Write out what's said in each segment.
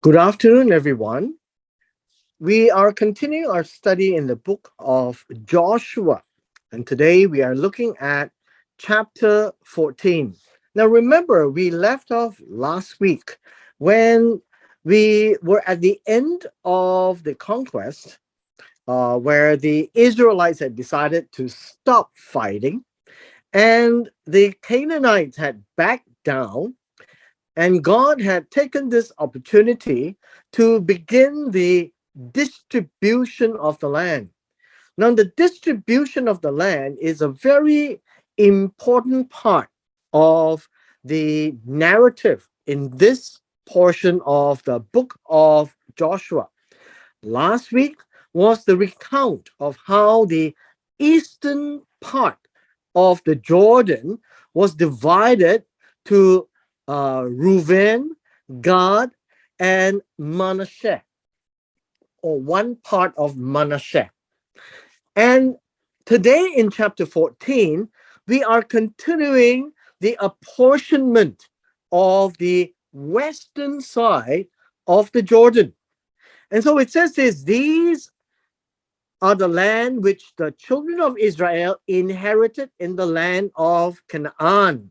Good afternoon, everyone. We are continuing our study in the book of Joshua, and today we are looking at chapter 14. Now, remember, we left off last week when we were at the end of the conquest, where the Israelites had decided to stop fighting, and the Canaanites had backed down, and God had taken this opportunity to begin the distribution of the land. Now, the distribution of the land is a very important part of the narrative in this portion of the book of Joshua. Last week was the recount of how the eastern part of the Jordan was divided to Reuben, Gad, and Manasseh, or one part of Manasseh. And today in chapter 14, we are continuing the apportionment of the western side of the Jordan. And so it says this: these are the land which the children of Israel inherited in the land of Canaan,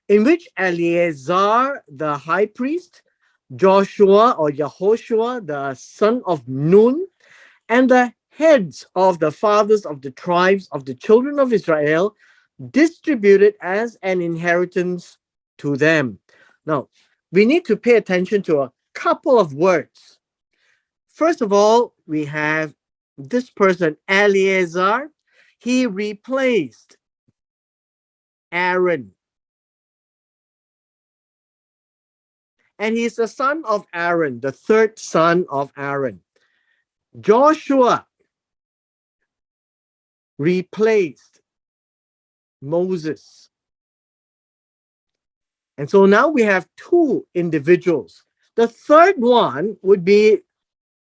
in which Eleazar the high priest, Joshua or Yehoshua the son of Nun, and the heads of the fathers of the tribes of the children of Israel distributed as an inheritance to them. Now, we need to pay attention to a couple of words. First of all, we have this person, Eleazar. He replaced Aaron. And he's the son of Aaron, the third son of Aaron. Joshua replaced Moses. And so now we have two individuals. The third one would be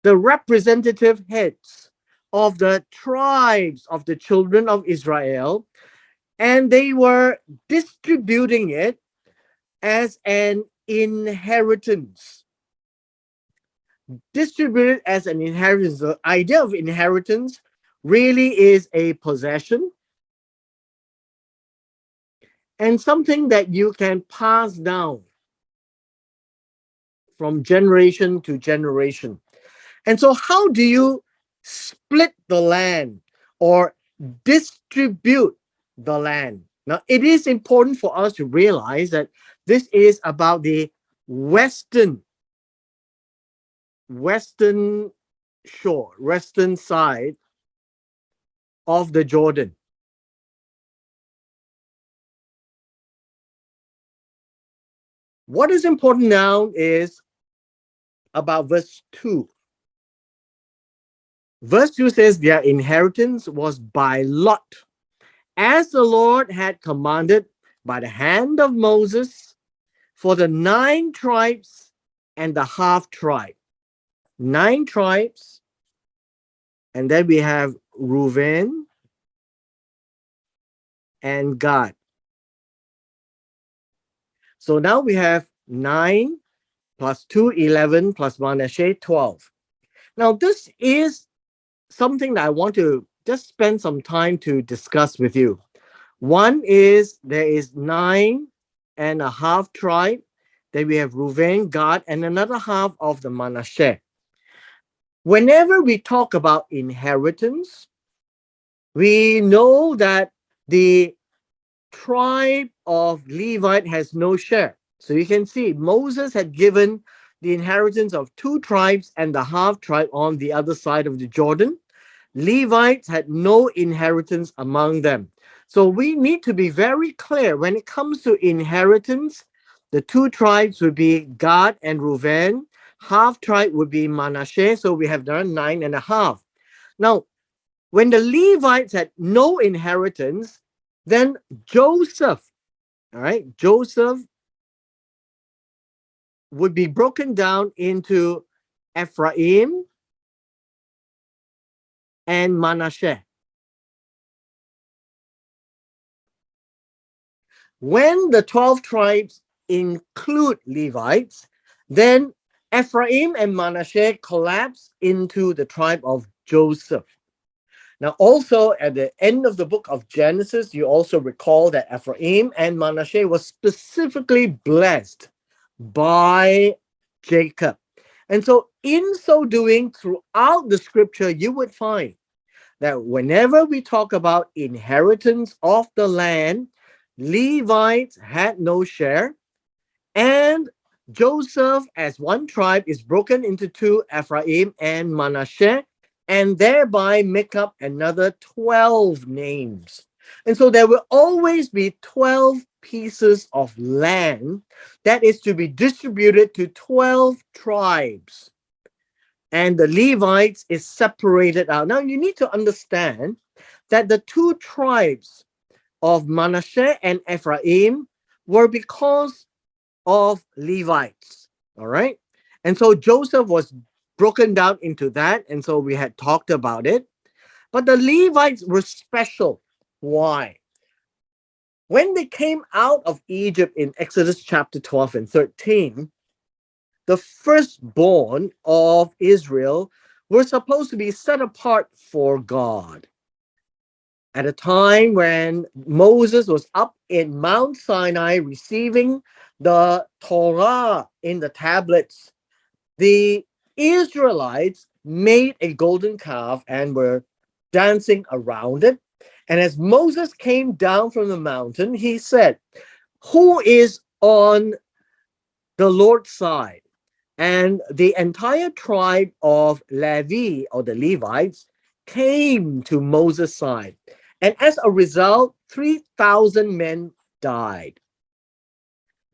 the representative heads of the tribes of the children of Israel, and they were distributing it as an inheritance. Distributed as an inheritance. The idea of inheritance really is a possession and something that you can pass down from generation to generation. And so, how do you split the land or distribute the land? Now, it is important for us to realize that this is about the western shore, western side of the Jordan. What is important now is about verse 2. Verse 2 says their inheritance was by lot, as the Lord had commanded by the hand of Moses, for the 9 tribes and the half tribe. 9 tribes, and then we have Reuben and Gad. So now we have 9 plus 2, 11, plus Manasseh, 12. Now this is something that I want to just spend some time to discuss with you. One is there is 9 and a half tribe. Then we have Reuben, Gad, and another half of the Manasseh. Whenever we talk about inheritance, we know that the tribe of Levite has no share. So you can see Moses had given the inheritance of 2 tribes and the half tribe on the other side of the Jordan. Levites had no inheritance among them. So we need to be very clear when it comes to inheritance. The 2 tribes would be Gad and Reuben. Half tribe would be Manasseh. So we have done 9 and a half. Now, when the Levites had no inheritance, then Joseph, all right, Joseph would be broken down into Ephraim and Manasseh. When the 12 tribes include Levites, then Ephraim and Manasseh collapsed into the tribe of Joseph. Now, also at the end of the book of Genesis, you also recall that Ephraim and Manasseh was specifically blessed by Jacob. And so, in so doing, throughout the scripture, you would find that whenever we talk about inheritance of the land, Levites had no share, and Joseph, as one tribe, is broken into two, Ephraim and Manasseh, and thereby make up another 12 names. And so there will always be 12 pieces of land that is to be distributed to 12 tribes. And the Levites is separated out. Now you need to understand that the two tribes of Manasseh and Ephraim were because of Levites. All right. And so Joseph was broken down into that. And so we had talked about it. But the Levites were special. Why? When they came out of Egypt in Exodus chapter 12 and 13, the firstborn of Israel were supposed to be set apart for God. At a time when Moses was up in Mount Sinai receiving the Torah in the tablets, the Israelites made a golden calf and were dancing around it. And as Moses came down from the mountain, he said, "Who is on the Lord's side?" And the entire tribe of Levi, or the Levites, came to Moses' side. And as a result, 3,000 men died.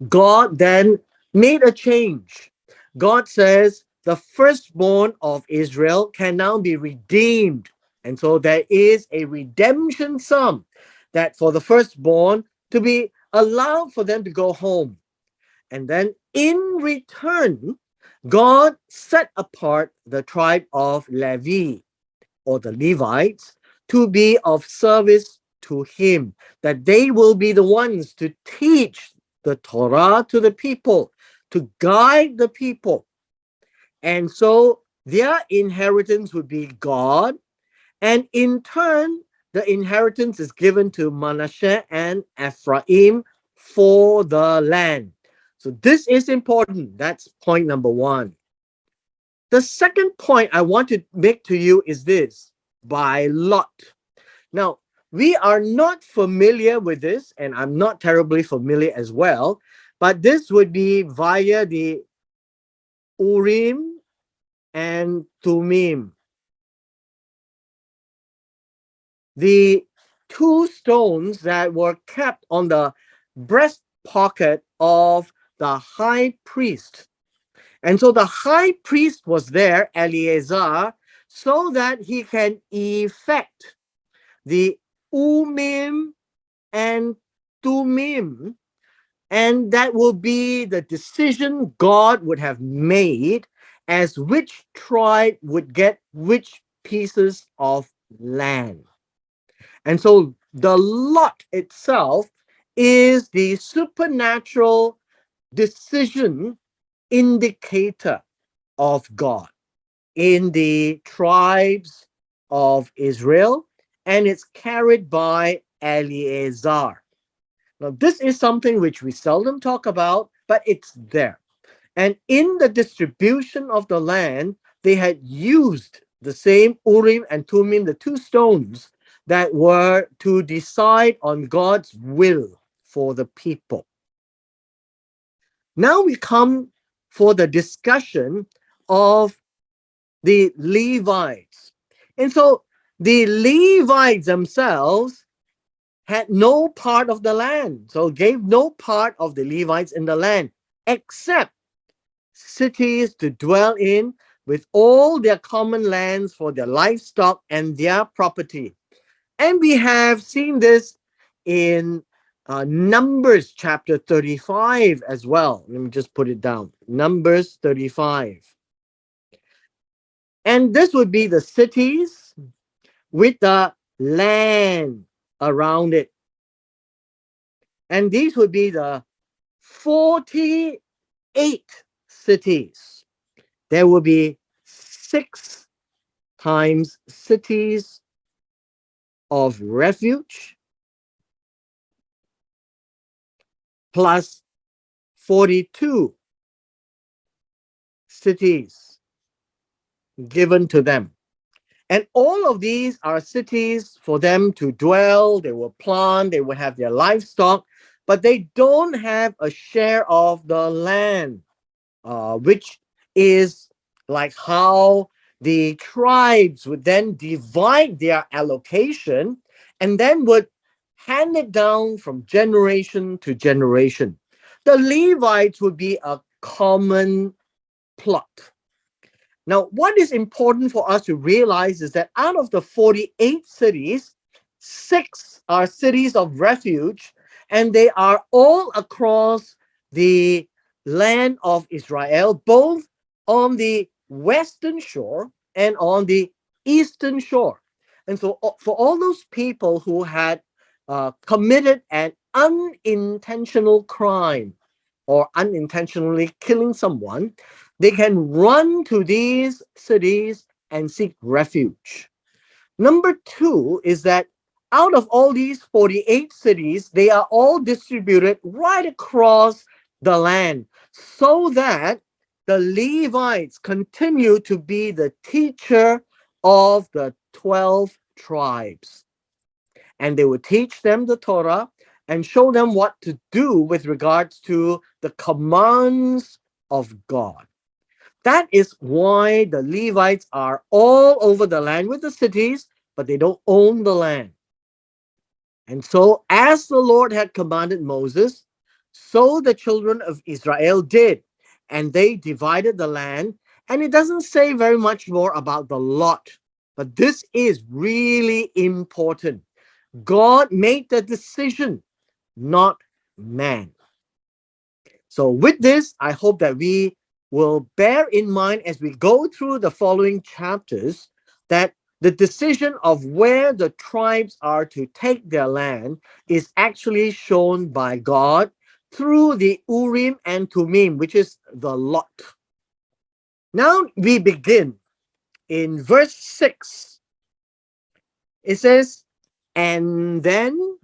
God then made a change. God says the firstborn of Israel can now be redeemed. And so there is a redemption sum that for the firstborn to be allowed for them to go home. And then in return, God set apart the tribe of Levi, or the Levites, to be of service to him, that they will be the ones to teach the Torah to the people, to guide the people. And so their inheritance would be God, and in turn, the inheritance is given to Manasseh and Ephraim for the land. So this is important. That's point number one. The second point I want to make to you is this: by lot. Now, we are not familiar with this, and I'm not terribly familiar as well, but this would be via the Urim and Thummim. The two stones that were kept on the breast pocket of the high priest. And so the high priest was there, Eleazar, so that he can effect the Urim and Thummim, and that will be the decision God would have made as which tribe would get which pieces of land. And so the lot itself is the supernatural decision indicator of God in the tribes of Israel, and it's carried by Eleazar. Now, this is something which we seldom talk about, but it's there. And in the distribution of the land, they had used the same Urim and Thummim, the two stones that were to decide on God's will for the people. Now we come for the discussion of the Levites. And so the Levites themselves had no part of the land, so gave no part of the Levites in the land, except cities to dwell in with all their common lands for their livestock and their property. And we have seen this in Numbers chapter 35 as well. Let me just put it down. Numbers 35. And this would be the cities with the land around it. And these would be the 48 cities. there will be 6 times cities of refuge plus 42 cities given to them. And all of these are cities for them to dwell, they will plant, they will have their livestock, but they don't have a share of the land, which is like how the tribes would then divide their allocation and then would hand it down from generation to generation. The Levites would be a common plot. Now, what is important for us to realize is that out of the 48 cities, 6 are cities of refuge, and they are all across the land of Israel, both on the western shore and on the eastern shore. And so, for all those people who had committed an unintentional crime or unintentionally killing someone, they can run to these cities and seek refuge. Number two is that out of all these 48 cities, they are all distributed right across the land so that the Levites continue to be the teacher of the 12 tribes. And they would teach them the Torah and show them what to do with regards to the commands of God. That is why the Levites are all over the land with the cities, but they don't own the land. And so, as the Lord had commanded Moses, so the children of Israel did. And they divided the land. And it doesn't say very much more about the lot, but this is really important. God made the decision, not man. So, with this, I hope that we will bear in mind as we go through the following chapters that the decision of where the tribes are to take their land is actually shown by God through the Urim and Thummim, which is the lot. Now we begin in verse 6. It says, and then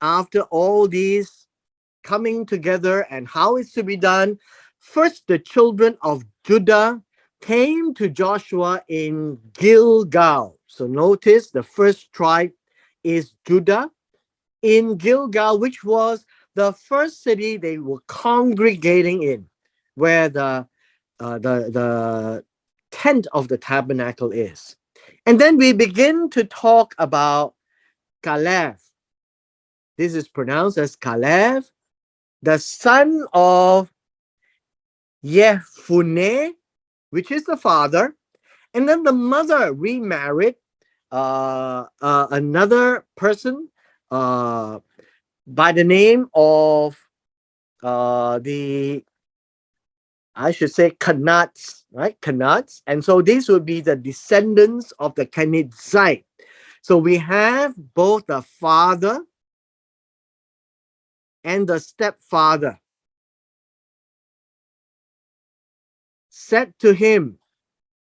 after all these coming together and how it's to be done, first the children of Judah came to Joshua in Gilgal. So notice the first tribe is Judah in Gilgal, which was the first city they were congregating in, where the tent of the tabernacle is. And then we begin to talk about Caleb. This is pronounced as Caleb, the son of Yefuneh, which is the father. And then the mother remarried another person by the name of I should say Kenaz, right? Kenaz. And so these would be the descendants of the Kenizzite. So we have both the father and the stepfather said to him,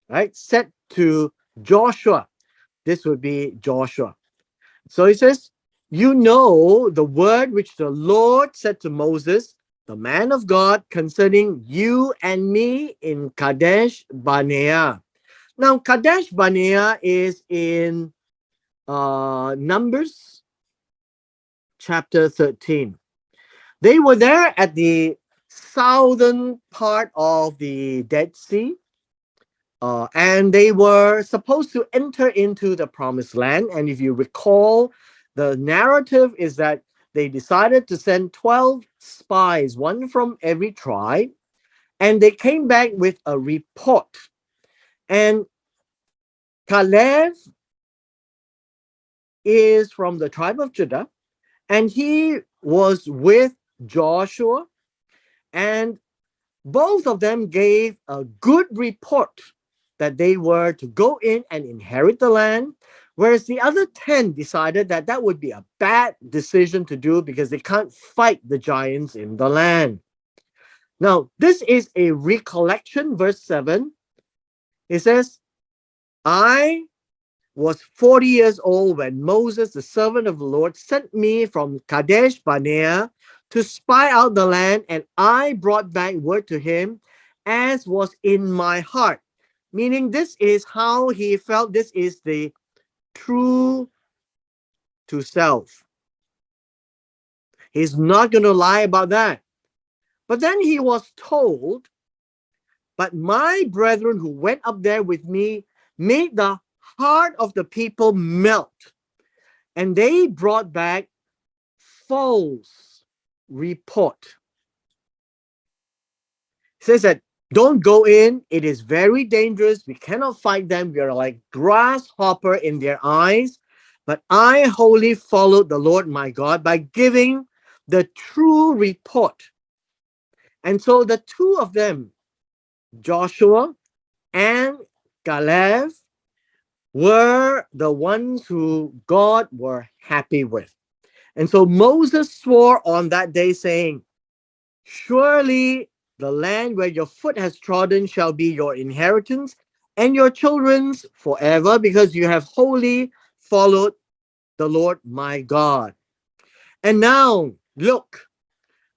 right? Said to Joshua. This would be Joshua. So he says, you know the word which the Lord said to Moses, the man of God, concerning you and me in Kadesh Barnea. Now, Kadesh Barnea is in Numbers chapter 13. They were there at the southern part of the Dead Sea, and they were supposed to enter into the promised land. And if you recall, the narrative is that they decided to send 12 spies, one from every tribe, and they came back with a report. And Caleb is from the tribe of Judah, and he was with Joshua, and both of them gave a good report that they were to go in and inherit the land, whereas the other 10 decided that that would be a bad decision to do because they can't fight the giants in the land. Now, this is a recollection, verse 7. It says, I was 40 years old when Moses, the servant of the Lord, sent me from Kadesh Barnea to spy out the land, and I brought back word to him as was in my heart. Meaning, this is how he felt. This is the true to self. He's not going to lie about that. But then he was told, but my brethren who went up there with me made the heart of the people melt, and they brought back false report. It says that don't go in. It is very dangerous. We cannot fight them. We are like grasshopper in their eyes. But I wholly followed the Lord my God by giving the true report. And so the two of them, Joshua and Caleb, were the ones who God were happy with. And so Moses swore on that day, saying, surely the land where your foot has trodden shall be your inheritance and your children's forever, because you have wholly followed the Lord my God. And now, look,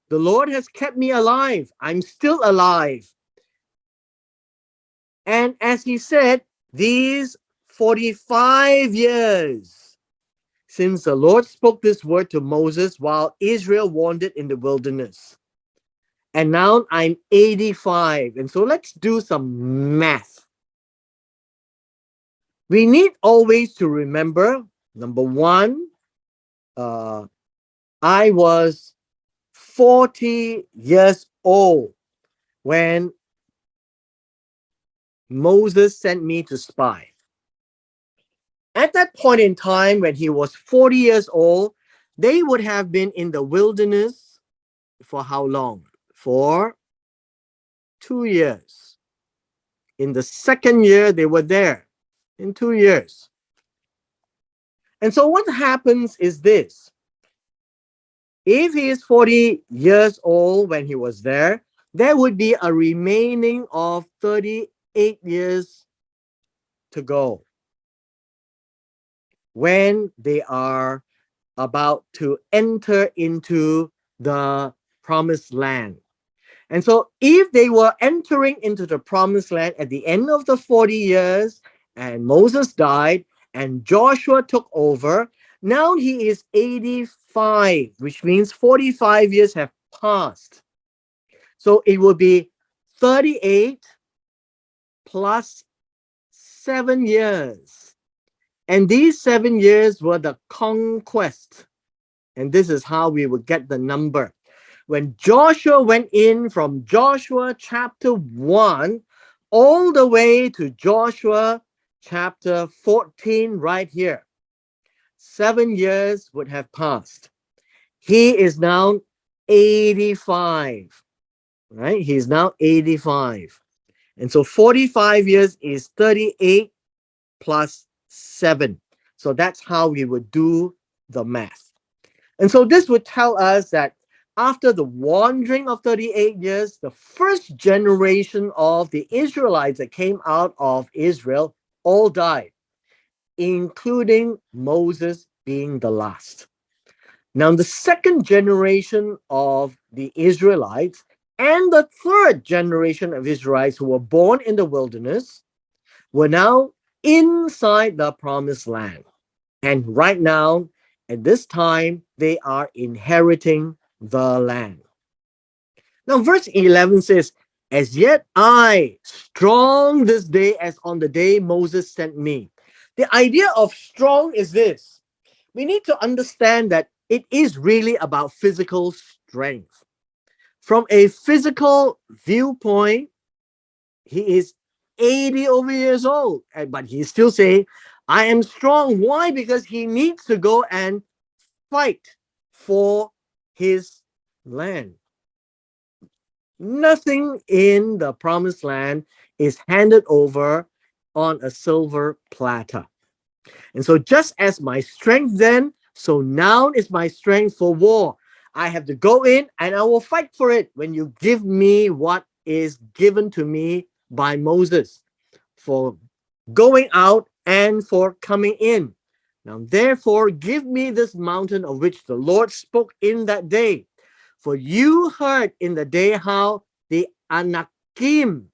the Lord has kept me alive. I'm still alive. And as he said, these 45 years since the Lord spoke this word to Moses while Israel wandered in the wilderness. And now I'm 85. And so let's do some math. We need always to remember, number one, I was 40 years old when Moses sent me to spy. At that point in time, when he was 40 years old, they would have been in the wilderness for how long? For 2 years. In the second year, they were there in 2 years. And so what happens is this. If he is 40 years old when he was there, there would be a remaining of 38 years to go when they are about to enter into the promised land. And so if they were entering into the promised land at the end of the 40 years and Moses died and Joshua took over, now he is 85, which means 45 years have passed. So it will be 38 plus 7 years. And these 7 years were the conquest. And this is how we would get the number. When Joshua went in from Joshua chapter 1 all the way to Joshua chapter 14 right here, 7 years would have passed. He is now 85, right? He's now 85. And so 45 years is 38 plus 7. So that's how we would do the math. And so this would tell us that after the wandering of 38 years, the first generation of the Israelites that came out of Israel all died, including Moses being the last. Now, the second generation of the Israelites and the third generation of Israelites who were born in the wilderness were now inside the promised land. And right now, at this time, they are inheriting the land. Now, verse 11 says, as yet I, strong this day as on the day Moses sent me. The idea of strong is this. We need to understand that it is really about physical strength. From a physical viewpoint, he is 80 over years old, but he's still saying, I am strong. Why? Because he needs to go and fight for his land. Nothing in the promised land is handed over on a silver platter. And so just as my strength then, so now is my strength for war. I have to go in and I will fight for it when you give me what is given to me by Moses for going out and for coming in. Now, therefore, give me this mountain of which the Lord spoke in that day. For you heard in the day how the Anakim.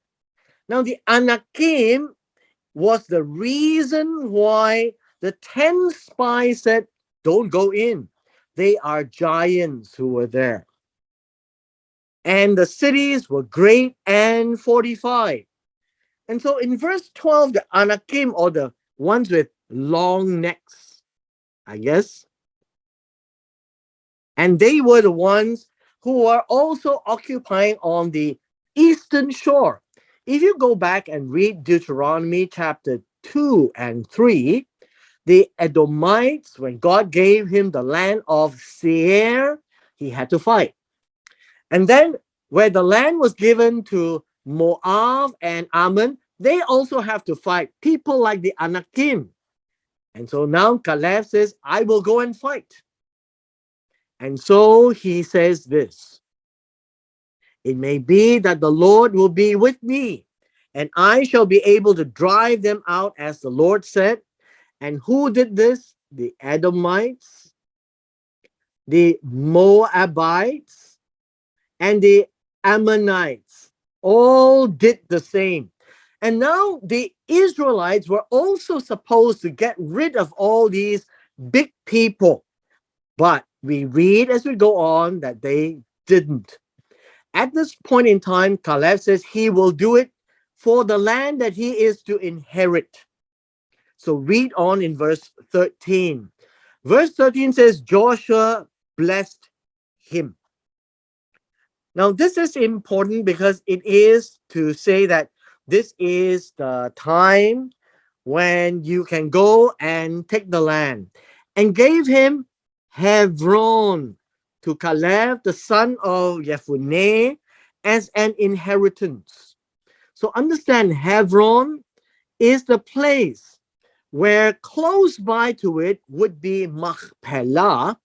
Now, the Anakim was the reason why the 10 spies said, don't go in. They are giants who were there. And the cities were great and fortified. And so in verse 12, the Anakim, or the ones with long necks, I guess, and they were the ones who were also occupying on the eastern shore. If you go back and read Deuteronomy chapter 2 and 3, the Edomites, when God gave him the land of Seir, he had to fight. And then where the land was given to Moab and Ammon, they also have to fight people like the Anakim. And so now Caleb says, I will go and fight. And so he says this, it may be that the Lord will be with me, and I shall be able to drive them out as the Lord said. And who did this? The Edomites, the Moabites, and the Ammonites all did the same. And now the Israelites were also supposed to get rid of all these big people. But we read as we go on that they didn't. At this point in time, Caleb says he will do it for the land that he is to inherit. So read on in verse 13. Verse 13 says, Joshua blessed him. Now, this is important because it is to say that this is the time when you can go and take the land, and gave him Hebron to Caleb, the son of Jephunneh, as an inheritance. So understand, Hebron is the place where close by to it would be Machpelah,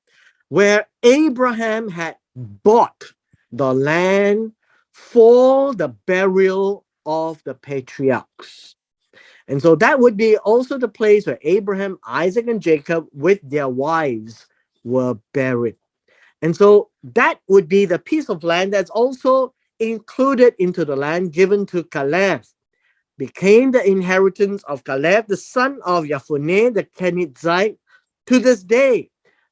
where Abraham had bought the land for the burial of the patriarchs. And so that would be also the place where Abraham, Isaac, and Jacob with their wives were buried. And so that would be the piece of land that's also included into the land given to Caleb, became the inheritance of Caleb, the son of Jephunneh, the Kenizzite, to this day,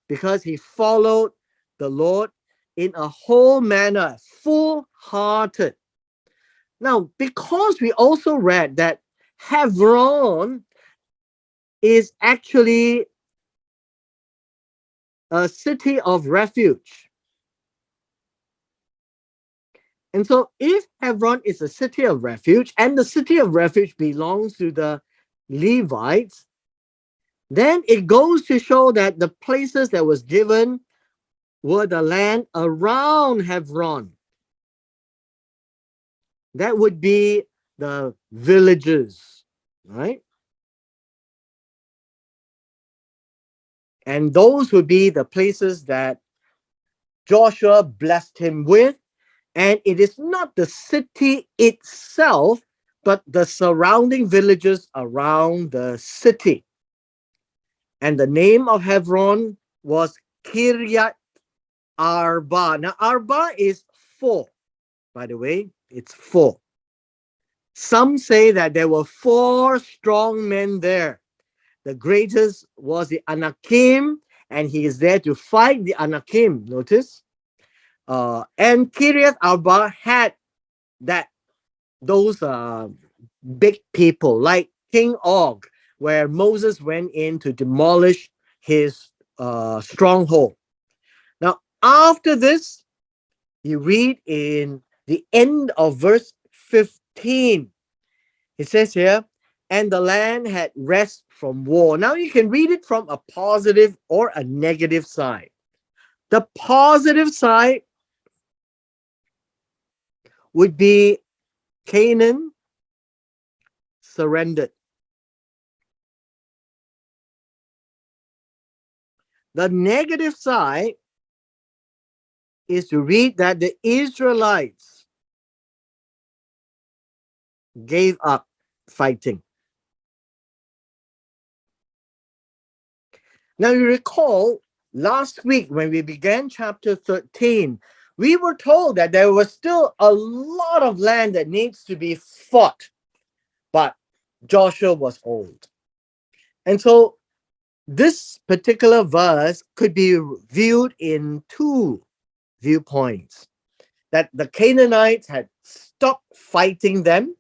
because he followed the Lord in a whole manner, full-hearted. Now, because we also read that Hebron is actually a city of refuge. And so if Hebron is a city of refuge and the city of refuge belongs to the Levites, then it goes to show that the places that was given were the land around Hebron. That would be the villages, right? And those would be the places that Joshua blessed him with. And it is not the city itself, but the surrounding villages around the city. And the name of Hebron was Kiryat Arba. Now, Arba is 4, by the way, it's 4. Some say that there were 4 strong men there. The greatest was the Anakim, and he is there to fight the Anakim. Notice, and Kiryat Arba had those big people like King Og, where Moses went in to demolish his stronghold. Now, after this, you read in the end of verse 15. It says here, and the land had rest from war. Now you can read it from a positive or a negative side. The positive side would be Canaan surrendered. The negative side is to read that the Israelites gave up fighting. Now, you recall last week when we began chapter 13, we were told that there was still a lot of land that needs to be fought, but Joshua was old. And so this particular verse could be viewed in two viewpoints, that the Canaanites had stopped fighting them,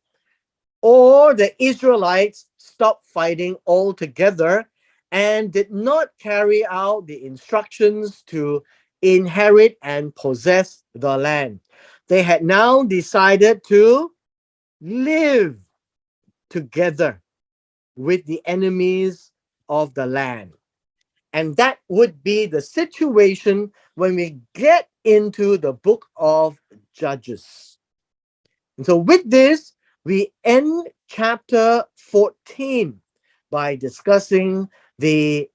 or the Israelites stopped fighting altogether and did not carry out the instructions to inherit and possess the land. They had now decided to live together with the enemies of the land. And that would be the situation when we get into the book of Judges. And so, with this, we end chapter 14 by discussing the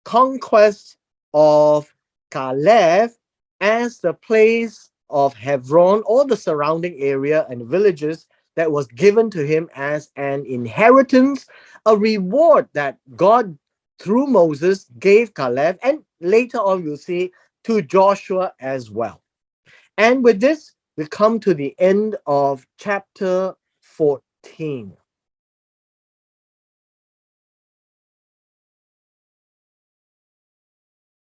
conquest of Caleb as the place of Hebron, all the surrounding area and villages that was given to him as an inheritance, a reward that God, through Moses, gave Caleb, and later on we'll see to Joshua as well. And with this, we come to the end of chapter 14.